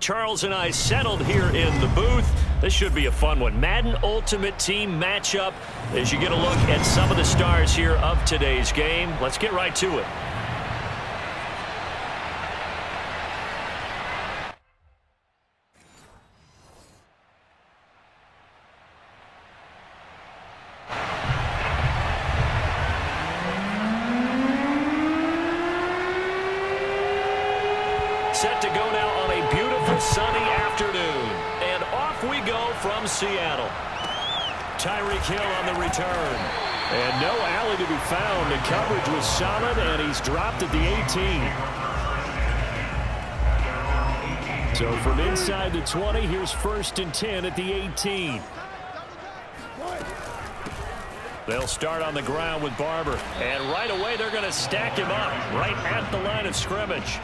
Charles and I settled here in the booth. This should be a fun one. Madden Ultimate Team matchup as you get a look at some of the stars here of today's game. Let's get right to it. Set to go now on a beautiful sunny afternoon. And off we go from Seattle. Tyreek Hill on the return. And no alley to be found. The coverage was solid, and he's dropped at the 18. So from inside the 20, here's 1st and 10 at the 18. They'll start on the ground with Barber. And right away, they're going to stack him up right at the line of scrimmage.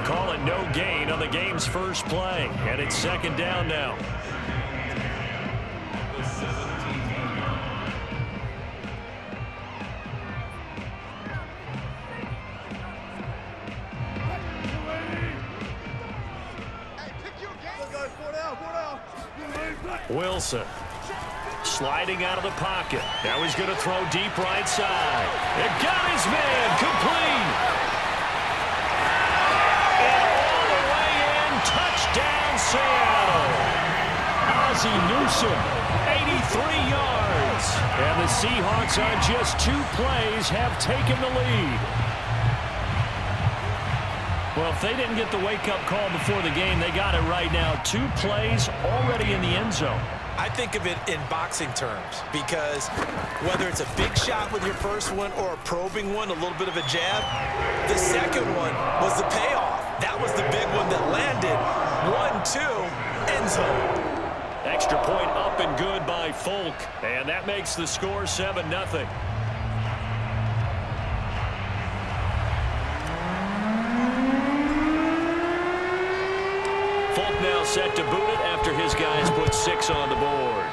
Call it no gain on the game's first play. And it's 2nd down now. Wilson sliding out of the pocket. Now he's going to throw deep right side. It got his man complete. Touchdown, Seattle. Ozzie Newsome, 83 yards. And the Seahawks on just 2 plays have taken the lead. Well, if they didn't get the wake-up call before the game, they got it right now. 2 plays already in the end zone. I think of it in boxing terms because whether it's a big shot with your first one or a probing one, a little bit of a jab, the second one was the payoff. That was the big one that landed. 1-2, end zone. Extra point up and good by Folk. And that makes the score 7-0. Folk now set to boot it after his guys put 6 on the board.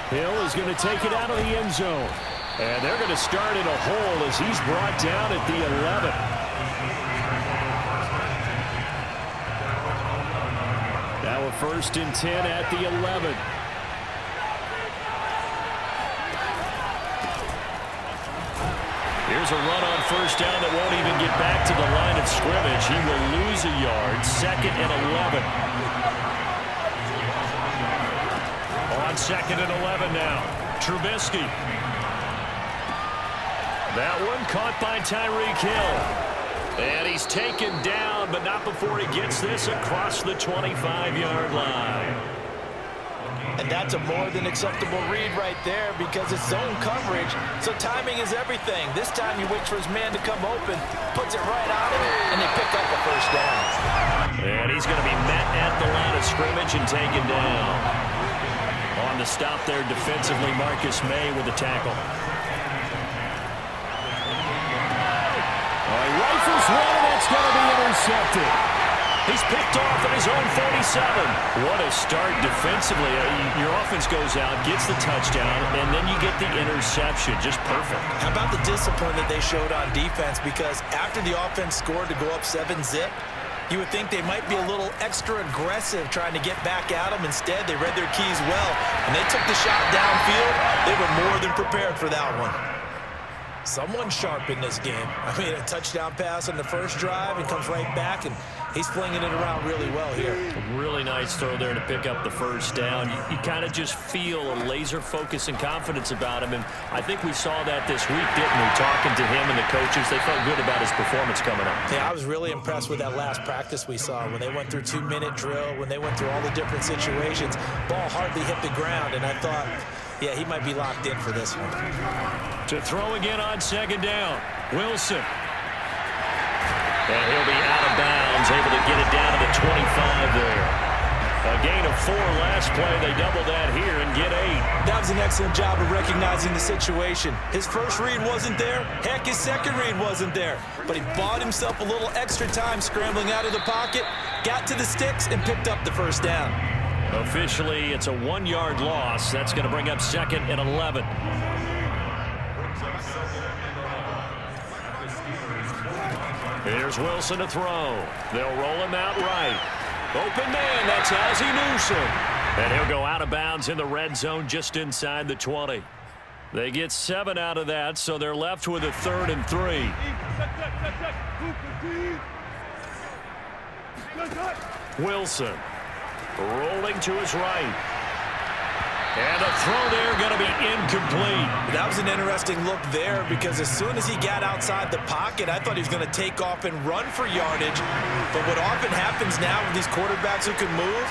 Hill is going to take it out of the end zone. And they're going to start in a hole as he's brought down at the 11. Now a 1st and 10 at the 11. Here's a run on 1st down that won't even get back to the line of scrimmage. He will lose a yard. 2nd and 11. On 2nd and 11 now. Trubisky. That one caught by Tyreek Hill. And he's taken down, but not before he gets this across the 25-yard line. And that's a more than acceptable read right there because it's zone coverage, so timing is everything. This time you wait for his man to come open, puts it right on him, and they pick up a 1st down. And he's going to be met at the line of scrimmage and taken down. On the stop there defensively, Marcus May with the tackle. Rifles one, and that's going to be intercepted. He's picked off at his own 47. What a start defensively. Your offense goes out, gets the touchdown, and then you get the interception. Just perfect. How about the discipline that they showed on defense? Because after the offense scored to go up 7-zip, you would think they might be a little extra aggressive trying to get back at them. Instead, they read their keys well, and they took the shot downfield. They were more than prepared for that one. Someone sharp in this game. I mean, a touchdown pass on the first drive and comes right back, and he's flinging it around really well here. A really nice throw there to pick up the 1st down. You kind of just feel a laser focus and confidence about him, and I think we saw that this week, didn't we? Talking to him and the coaches, they felt good about his performance coming up. Yeah, I was really impressed with that last practice we saw when they went through 2-minute drill, when they went through all the different situations. Ball hardly hit the ground, and I thought, yeah, he might be locked in for this one. To throw again on 2nd down, Wilson. And he'll be out of bounds, able to get it down to the 25 there. A gain of 4 last play. They double that here and get 8. That was an excellent job of recognizing the situation. His first read wasn't there. Heck, his second read wasn't there. But he bought himself a little extra time scrambling out of the pocket, got to the sticks, and picked up the 1st down. Officially, it's a 1-yard loss. That's going to bring up 2nd and 11. Here's Wilson to throw. They'll roll him out right. Open man, that's Ozzie Newsome. And he'll go out of bounds in the red zone just inside the 20. They get 7 out of that, so they're left with a 3rd and 3. Wilson rolling to his right. And a throw there going to be incomplete. That was an interesting look there because as soon as he got outside the pocket, I thought he was going to take off and run for yardage. But what often happens now with these quarterbacks who can move,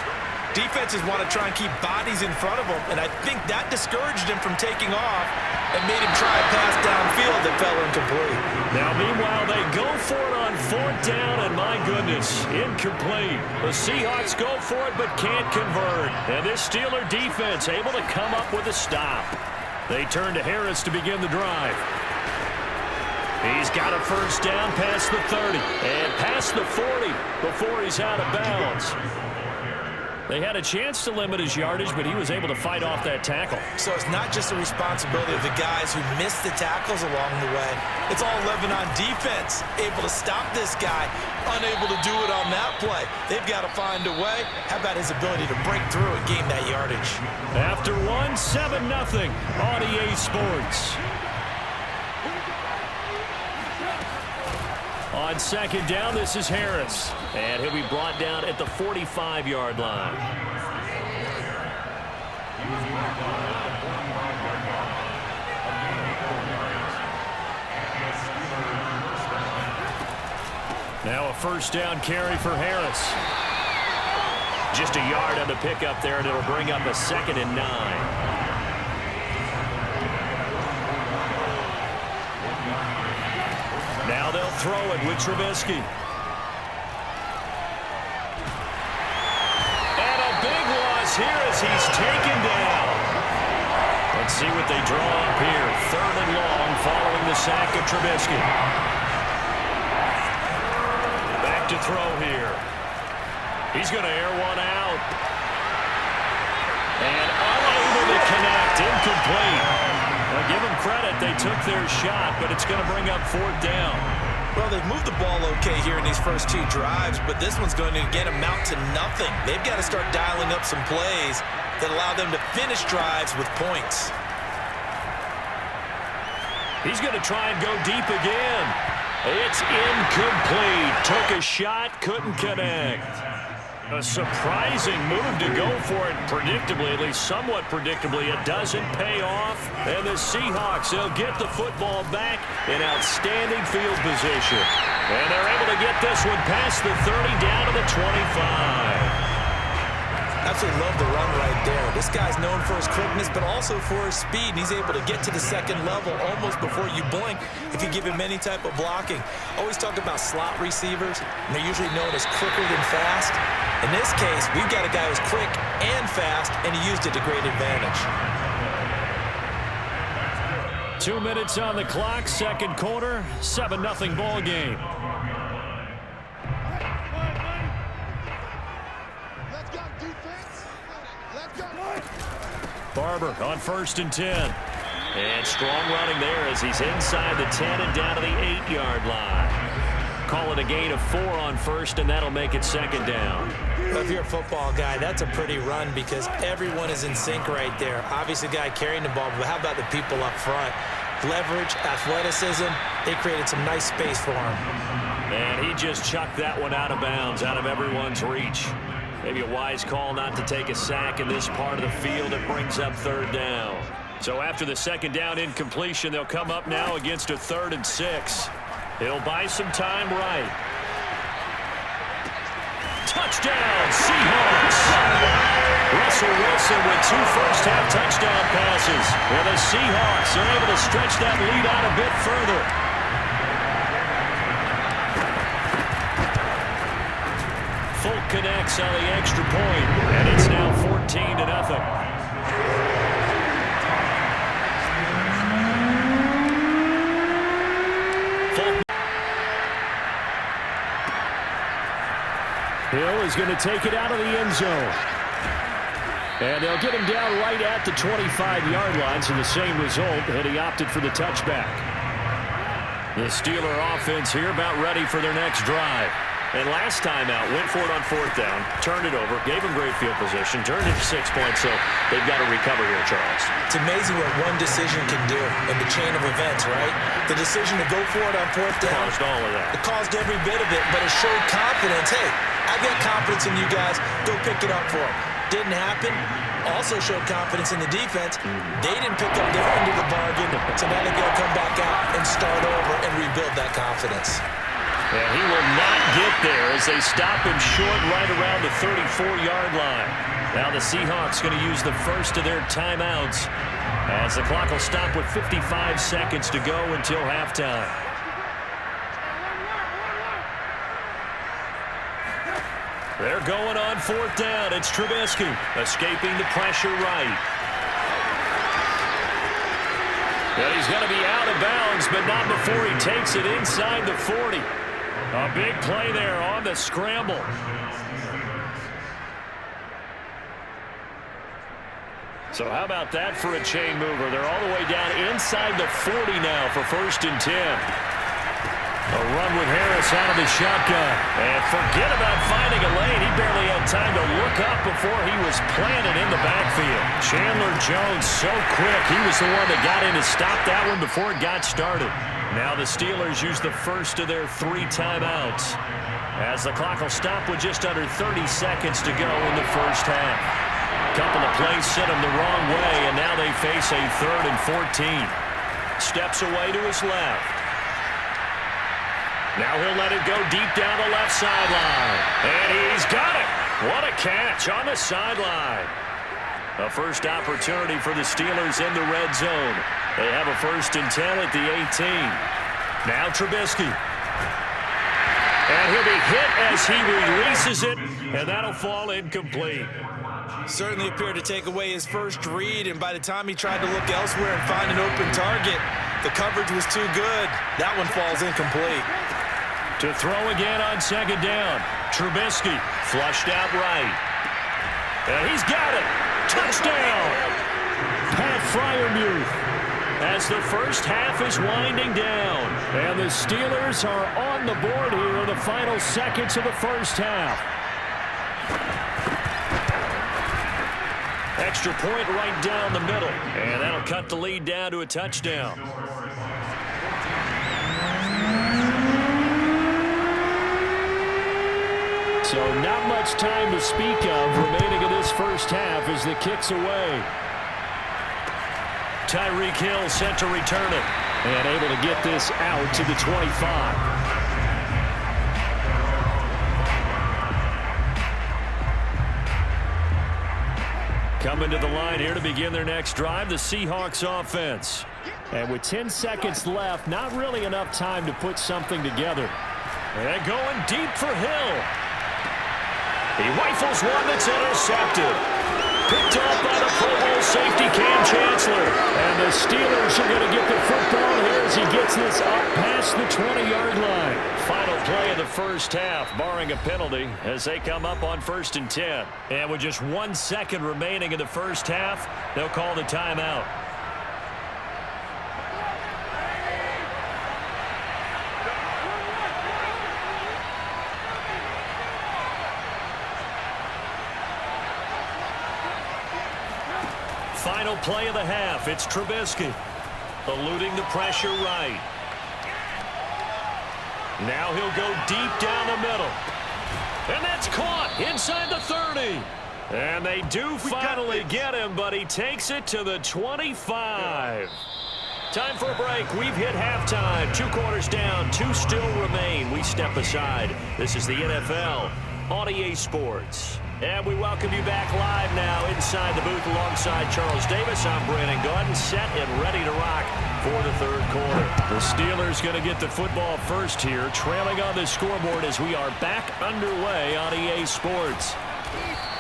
defenses want to try and keep bodies in front of them. And I think that discouraged him from taking off and made him try a pass downfield that fell incomplete. Now, meanwhile, they go for it on 4th down, and my goodness, incomplete. The Seahawks go for it but can't convert. And this Steeler defense able to come up with a stop. They turn to Harris to begin the drive. He's got a 1st down past the 30 and past the 40 before he's out of bounds. They had a chance to limit his yardage, but he was able to fight off that tackle. So it's not just the responsibility of the guys who missed the tackles along the way. It's all 11 on defense, able to stop this guy, unable to do it on that play. They've got to find a way. How about his ability to break through and gain that yardage? After 1, 7-0 on EA Sports. On 2nd down, this is Harris. And he'll be brought down at the 45-yard line. Now a 1st down carry for Harris. Just a yard on the pickup there, and it'll bring up a 2nd and 9. Now they'll throw it with Trubisky. And a big loss here as he's taken down. Let's see what they draw up here. 3rd and long following the sack of Trubisky. Back to throw here. He's going to air one out. And unable to connect. Incomplete. Well, give them credit. They took their shot, but it's going to bring up 4th down. Well, they've moved the ball okay here in these first 2 drives, but this one's going to, again, amount to nothing. They've got to start dialing up some plays that allow them to finish drives with points. He's going to try and go deep again. It's incomplete. Took a shot, couldn't connect. A surprising move to go for it predictably, at least somewhat predictably. It doesn't pay off. And the Seahawks, they'll get the football back in outstanding field position. And they're able to get this one past the 30 down to the 25. Absolutely love the run right there. This guy's known for his quickness, but also for his speed. And he's able to get to the 2nd level almost before you blink if you give him any type of blocking. Always talk about slot receivers, and they're usually known as quicker than fast. In this case, we've got a guy who's quick and fast, and he used it to great advantage. 2 minutes on the clock, 2nd quarter, 7-0 ball game. Barber on 1st and 10. And strong running there as he's inside the 10 and down to the 8-yard line. Call it a gain of 4 on 1st, and that'll make it 2nd down. Well, if you're a football guy, that's a pretty run because everyone is in sync right there. Obviously, the guy carrying the ball, but how about the people up front? Leverage, athleticism, they created some nice space for him. And he just chucked that one out of bounds, out of everyone's reach. Maybe a wise call not to take a sack in this part of the field. It brings up 3rd down. So after the 2nd down incompletion, they'll come up now against a 3rd and 6. He'll buy some time right. Touchdown, Seahawks! Russell Wilson with 2 first-half touchdown passes. And the Seahawks are able to stretch that lead out a bit further. Folk connects on the extra point, and it's now 14-0. Hill is going to take it out of the end zone. And they'll get him down right at the 25-yard line, so the same result, and he opted for the touchback. The Steeler offense here about ready for their next drive. And last time out, went for it on 4th down, turned it over, gave them great field position, turned it to 6 points, so they've got to recover here, Charles. It's amazing what one decision can do in the chain of events, right? The decision to go for it on 4th down. Caused all of that. It caused every bit of it, but it showed confidence. Hey, I got confidence in you guys. Go pick it up for them. Didn't happen. Also showed confidence in the defense. They didn't pick up their end of the bargain, so now they're going to come back out and start over and rebuild that confidence. And he will not get there as they stop him short right around the 34-yard line. Now the Seahawks going to use the first of their timeouts as the clock will stop with 55 seconds to go until halftime. They're going on 4th down. It's Trubisky escaping the pressure right. And he's going to be out of bounds, but not before he takes it inside the 40. A big play there on the scramble. So how about that for a chain mover? They're all the way down inside the 40 now for 1st and 10. A run with Harris out of the shotgun. And forget about finding a lane. He barely had time to look up before he was planted in the backfield. Chandler Jones so quick. He was the one that got in to stop that one before it got started. Now the Steelers use the first of their 3 timeouts as the clock will stop with just under 30 seconds to go in the first half. Couple of plays sent him the wrong way, and now they face a 3rd and 14. Steps away to his left. Now he'll let it go deep down the left sideline. And he's got it. What a catch on the sideline. A first opportunity for the Steelers in the red zone. They have a 1st and 10 at the 18. Now Trubisky. And he'll be hit as he releases it, and that'll fall incomplete. Certainly appeared to take away his first read, and by the time he tried to look elsewhere and find an open target, the coverage was too good. That one falls incomplete. To throw again on 2nd down. Trubisky flushed out right. And he's got it. Touchdown. Pat Freiermuth. As the first half is winding down. And the Steelers are on the board here in the final seconds of the first half. Extra point right down the middle. And that'll cut the lead down to a touchdown. So not much time to speak of remaining in this first half as the kick's away. Tyreek Hill set to return it and able to get this out to the 25. Coming to the line here to begin their next drive, the Seahawks offense. And with 10 seconds left, not really enough time to put something together. And going deep for Hill. He rifles one that's intercepted. Picked up by the Pro Bowl safety Cam Chancellor. And the Steelers are going to get the football here as he gets this up past the 20-yard line. Final play of the first half, barring a penalty, as they come up on 1st and 10. And with just 1 second remaining in the first half, they'll call the timeout. Final play of the half. It's Trubisky eluding the pressure right. Now he'll go deep down the middle. And that's caught inside the 30. And they do finally get him, but he takes it to the 25. Time for a break. We've hit halftime. 2 quarters down. 2 still remain. We step aside. This is the NFL on EA Sports. And we welcome you back live now inside the booth alongside Charles Davis. I'm Brandon Gaudin, set and ready to rock for the 3rd quarter. The Steelers going to get the football first here, trailing on the scoreboard as we are back underway on EA Sports.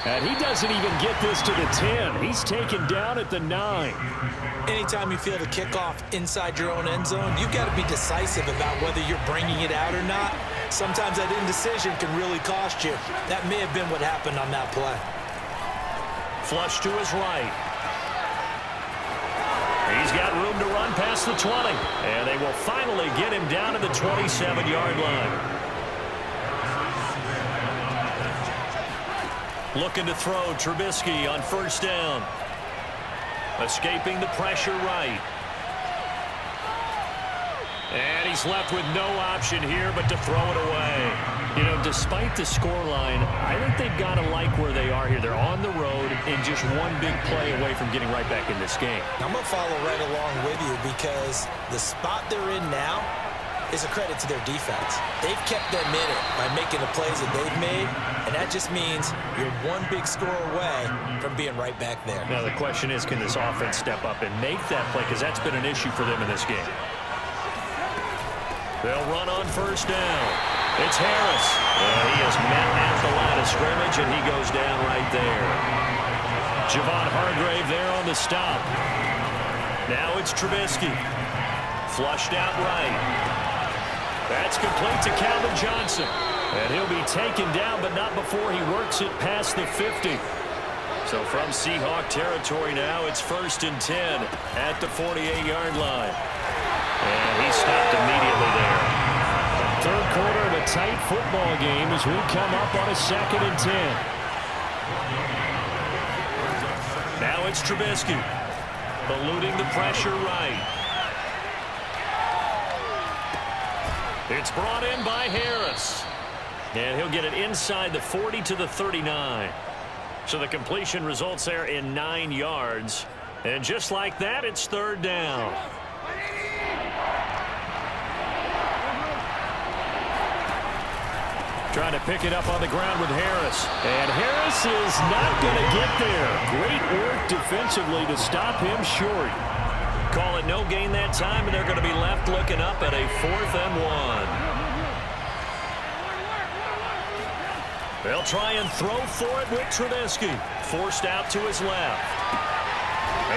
And he doesn't even get this to the 10. He's taken down at the 9. Anytime you feel the kickoff inside your own end zone, you've got to be decisive about whether you're bringing it out or not. Sometimes that indecision can really cost you. That may have been what happened on that play. Flush to his right. He's got room to run run past the 20. And they will finally get him down to the 27-yard line. Looking to throw, Trubisky on first down. Escaping the pressure right. And he's left with no option here but to throw it away. You know, despite the scoreline, I think they've got to like where they are here. They're on the road and just one big play away from getting right back in this game. I'm going to follow right along with you because the spot they're in now is a credit to their defense. They've kept them in it by making the plays that they've made, and that just means you're one big score away from being right back there. Now, the question is, can this offense step up and make that play? Because that's been an issue for them in this game. They'll run on first down. It's Harris. And he is met at the line of scrimmage, and he goes down right there. Javon Hargrave there on the stop. Now it's Trubisky. Flushed out right. That's complete to Calvin Johnson. And he'll be taken down, but not before he works it past the 50. So from Seahawk territory now, it's 1st and 10 at the 48-yard line. And he stopped immediately there. Third quarter of a tight football game as we come up on a 2nd and 10. Now it's Trubisky. Eluding the pressure right. It's brought in by Harris. And he'll get it inside the 40 to the 39. So the completion results there in 9 yards. And just like that, it's 3rd down. Trying to pick it up on the ground with Harris. And Harris is not going to get there. Great work defensively to stop him short. Call it no gain that time, and they're going to be left looking up at a 4th and 1. They'll try and throw for it with Trubisky. Forced out to his left.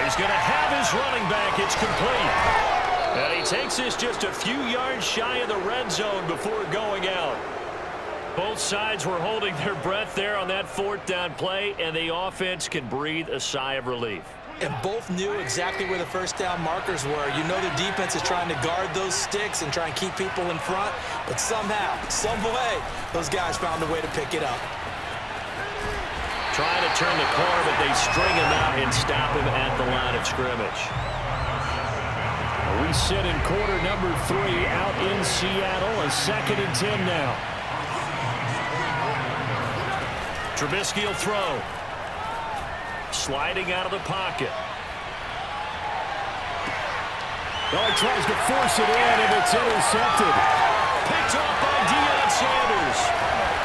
He's going to have his running back. It's complete. And he takes this just a few yards shy of the red zone before going out. Both sides were holding their breath there on that 4th down play, and the offense can breathe a sigh of relief. And both knew exactly where the first down markers were. You know the defense is trying to guard those sticks and try and keep people in front, but somehow, some way, those guys found a way to pick it up. Trying to turn the corner, but they string him out and stop him at the line of scrimmage. We sit in quarter number 3 out in Seattle, a 2nd and 10 now. Trubisky will throw. Sliding out of the pocket. Oh, he tries to force it in, and it's intercepted. Picked off by Deion Sanders.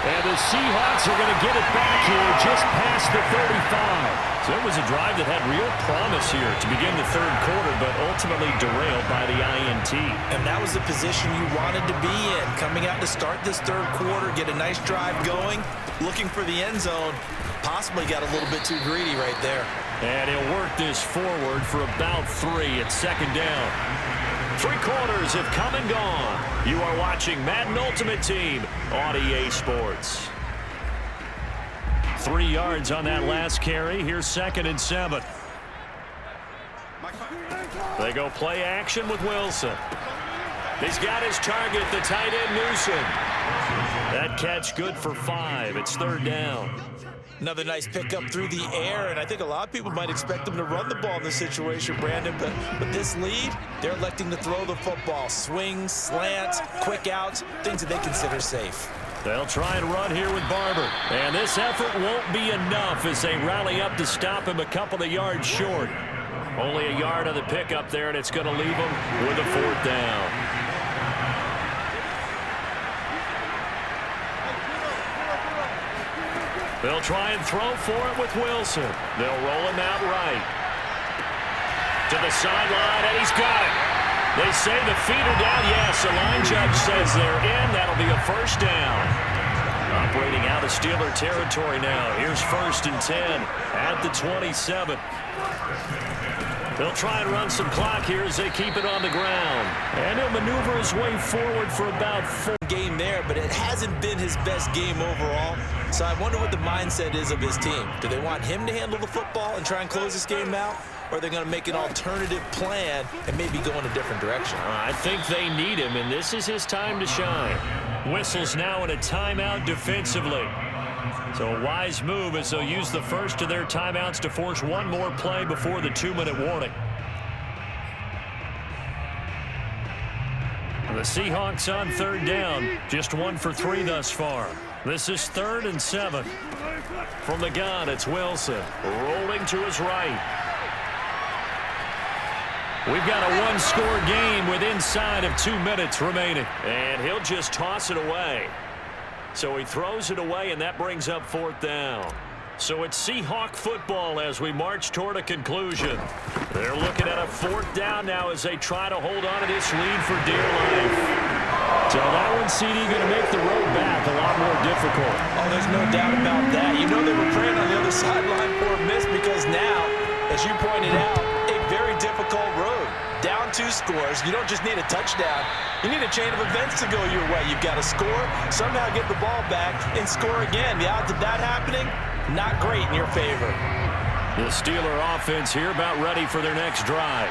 And the Seahawks are going to get it back here just past the 35. So it was a drive that had real promise here to begin the 3rd quarter, but ultimately derailed by the INT. And that was the position you wanted to be in. Coming out to start this 3rd quarter, get a nice drive going, looking for the end zone. Possibly got a little bit too greedy right there. And he'll work this forward for about 3 at 2nd down. 3 quarters have come and gone. You are watching Madden Ultimate Team on EA Sports. 3 yards on that last carry. Here's 2nd and 7. They go play action with Wilson. He's got his target, the tight end Newsom. That catch good for 5. It's 3rd down. Another nice pickup through the air, and I think a lot of people might expect them to run the ball in this situation, Brandon, but with this lead, they're electing to throw the football. Swings, slants, quick outs, things that they consider safe. They'll try and run here with Barber. And this effort won't be enough as they rally up to stop him a couple of yards short. Only a yard on the pickup there, and it's going to leave him with a 4th down. They'll try and throw for it with Wilson. They'll roll him out right. To the sideline, and he's got it. They say the feet are down. Yes, the line judge says they're in. That'll be a 1st down. Operating out of Steeler territory now. Here's 1st and 10 at the 27. They'll try and run some clock here as they keep it on the ground. And he'll maneuver his way forward for about 4. Game there, but it hasn't been his best game overall. So I wonder what the mindset is of his team. Do they want him to handle the football and try and close this game out? or they're going to make an alternative plan and maybe go in a different direction. I think they need him, and this is his time to shine. Whistles now in a timeout defensively. So a wise move as they'll use the first of their timeouts to force one more play before the 2-minute warning. The Seahawks on third down, just 1 for 3 thus far. This is 3rd and 7. From the gun, it's Wilson, rolling to his right. We've got a one-score game with inside of 2 minutes remaining. And he'll just toss it away. So he throws it away, and that brings up 4th down. So it's Seahawk football as we march toward a conclusion. They're looking at a 4th down now as they try to hold on to this lead for dear life. So that one, CD, going to make the road back a lot more difficult. Oh, there's no doubt about that. You know they were praying on the other sideline for a miss because now, as you pointed out, a very difficult road. Down 2 scores. You don't just need a touchdown. You need a chain of events to go your way. You've got to score, somehow get the ball back, and score again. The odds of that happening, not great in your favor. The Steeler offense here about ready for their next drive.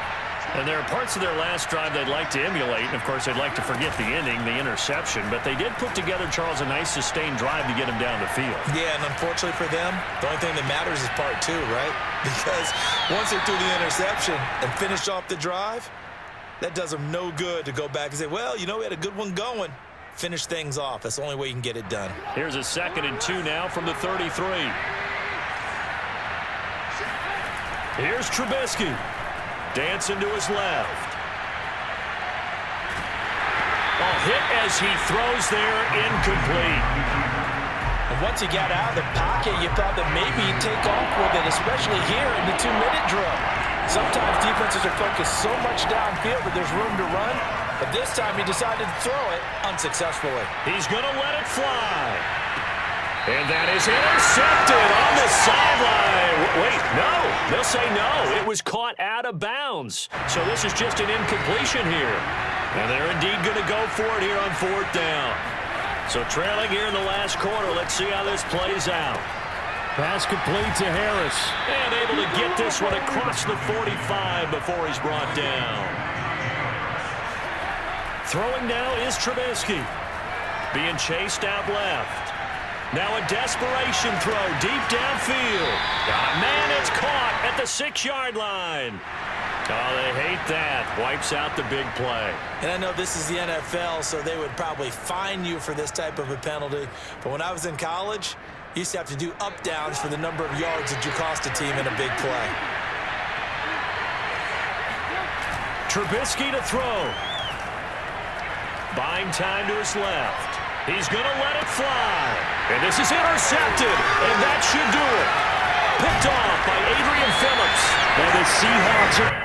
And there are parts of their last drive they'd like to emulate. And, of course, they'd like to forget the ending, the interception. But they did put together, Charles, a nice sustained drive to get them down the field. Yeah, and unfortunately for them, the only thing that matters is part 2, right? Because once they threw the interception and finished off the drive, that does them no good to go back and say, well, you know, we had a good one going. Finish things off. That's the only way you can get it done. Here's a 2nd and 2 now from the 33. Here's Trubisky. Dancing to his left. A hit as he throws there, incomplete. And once he got out of the pocket, you thought that maybe he'd take off with it, especially here in the 2-minute drill. Sometimes defenses are focused so much downfield that there's room to run, but this time he decided to throw it unsuccessfully. He's going to let it fly. And that is intercepted on the sideline. Wait, no. They'll say no. It was caught out of bounds. So this is just an incompletion here. And they're indeed going to go for it here on 4th down. So trailing here in the last quarter. Let's see how this plays out. Pass complete to Harris. And able to get this one across the 45 before he's brought down. Throwing now is Trubisky. Being chased out left. Now a desperation throw deep downfield. Man, it's caught at the 6-yard line. Oh, they hate that. Wipes out the big play. And I know this is the NFL, so they would probably fine you for this type of a penalty. But when I was in college, you used to have to do up-downs for the number of yards that you cost a team in a big play. Trubisky to throw. Buying time to his left. He's going to let it fly. And this is intercepted. And that should do it. Picked off by Adrian Phillips. And the Seahawks are